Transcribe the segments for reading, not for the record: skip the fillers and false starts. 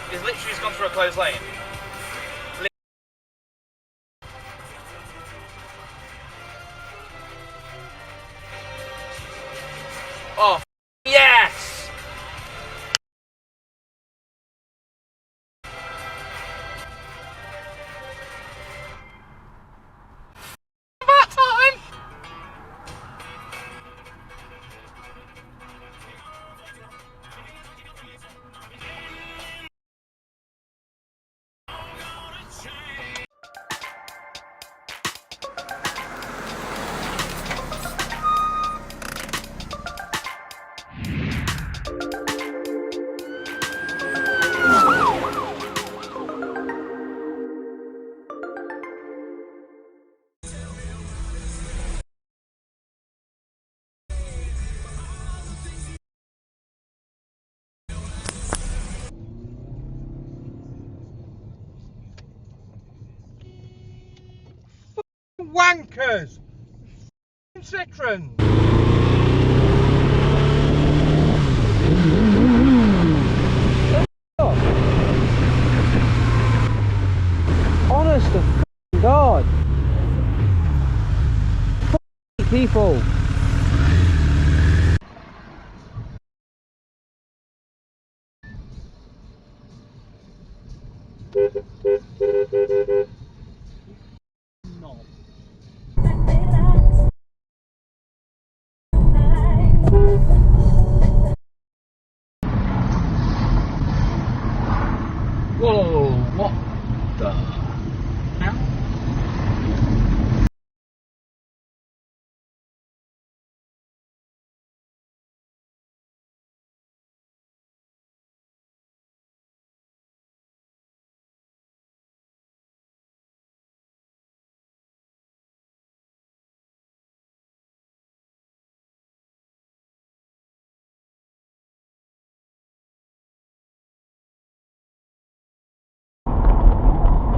He's literally just gone through a closed lane. Oh, yes! About time! Wankers! Citroen! Honest to God! People! Whoa, what the hell?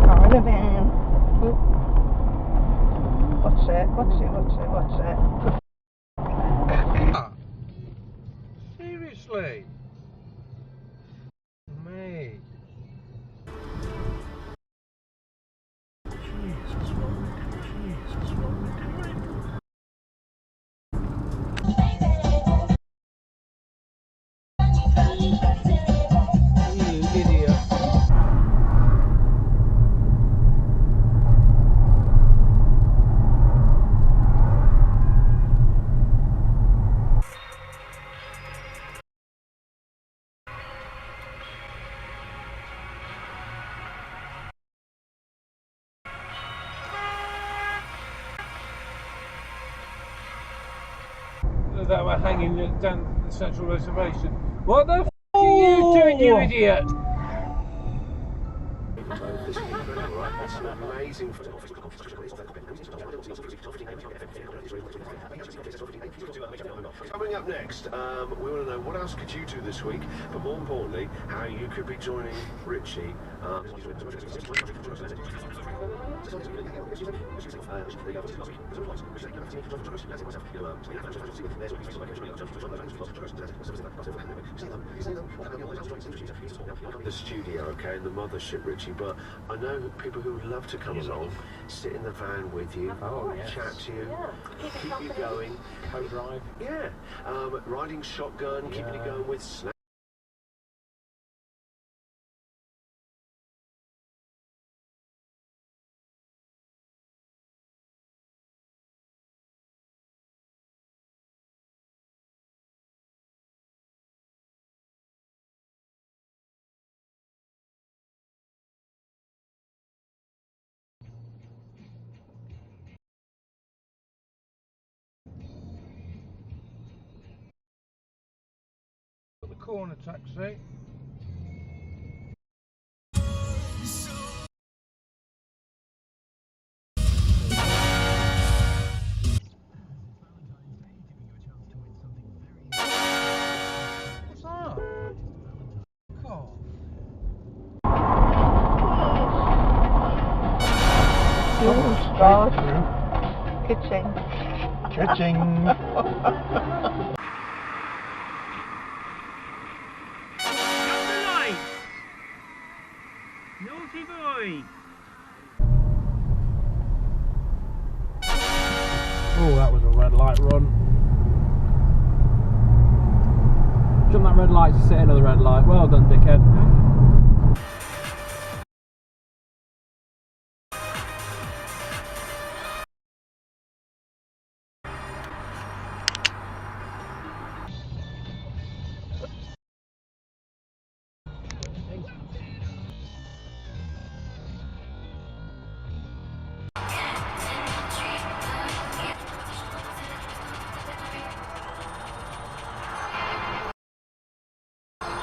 Caravan. What's that? Seriously? Me. Jesus, what are we doing? Jesus, what are we doing? You idiot. That were hanging down the central reservation. What the f are you doing, you idiot? Amazing. Coming up next, we want to know what else could you do this week, but more importantly, how you could be joining Richie. The studio, okay, and the mothership, Richie, but I know people who would love to come along, sit in the van with you, chat to you, keep you going, co-drive. Yeah, riding shotgun, keeping you going with snacks. The corner taxi. What's that? God. Oh, God. Kitching. Kitching. Lucky boy. Oh, that was a red light run. Jump that red light to sit another red light. Well done, dickhead.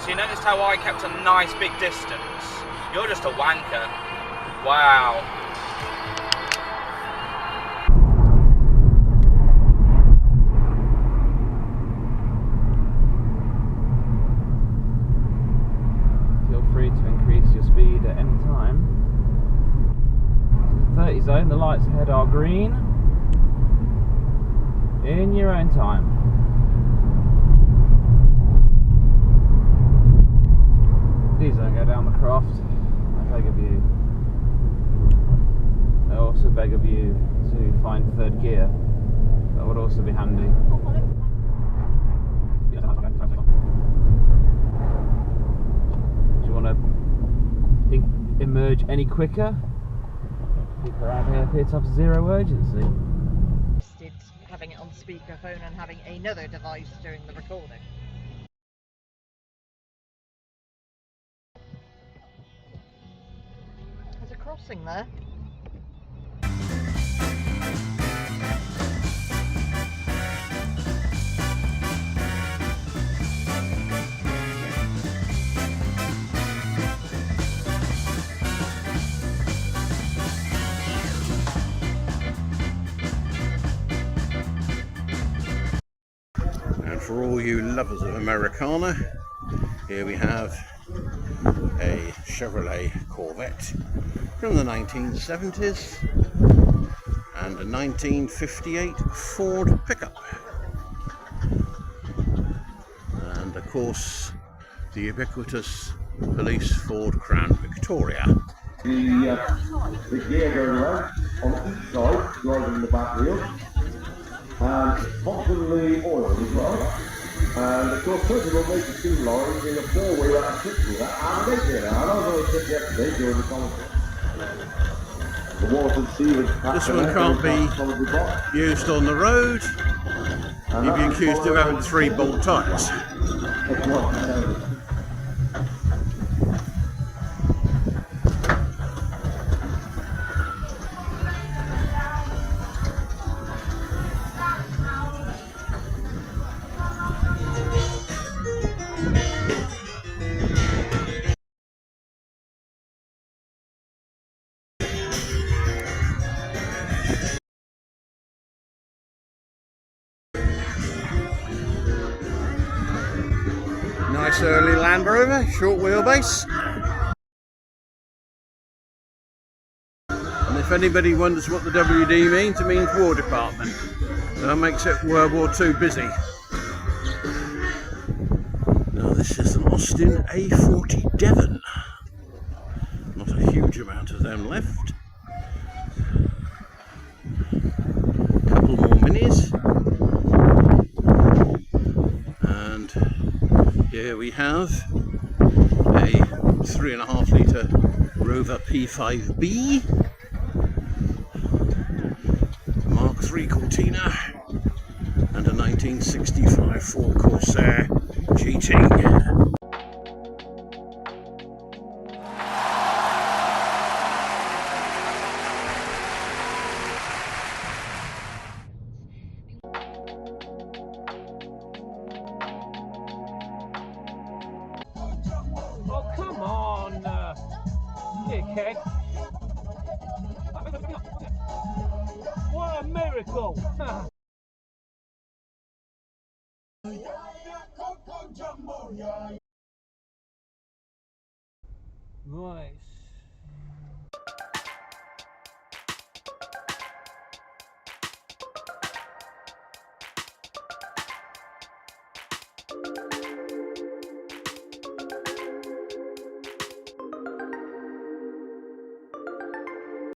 So you noticed how I kept a nice big distance? You're just a wanker. Wow. Feel free to increase your speed at any time. 30 zone, the lights ahead are green. In your own time. Please don't go down the croft, I beg of you. I also beg of you to find third gear. That would also be handy. Do you want to emerge any quicker? People around here appear to have zero urgency. Having it on speakerphone and having another device during the recording. There's a crossing there. And for all you lovers of Americana, here we have a Chevrolet Corvette from the 1970s and a 1958 Ford pickup. And of course, the ubiquitous police Ford Crown Victoria. The gear going around on each side, driving the back wheel, and possibly oil as well. And of course, first of all, make the two lines in a four-wheeler and six-wheeler, and they did. And I was on a trip yesterday during the commentary. The Walton Stevens. This one can't be used on the road. You'd be accused of having 3 bolt tyres. Nice early Land Rover, short wheelbase. And if anybody wonders what the WD means, it means War Department. That makes it World War II busy. Now this is an Austin A40 Devon. Not a huge amount of them left. A couple more minis. And here we have a 3.5 litre Rover P5B, Mark III Cortina, and a 1965 Ford Corsair GT. Oh, come on, dickhead. What a miracle! Nice.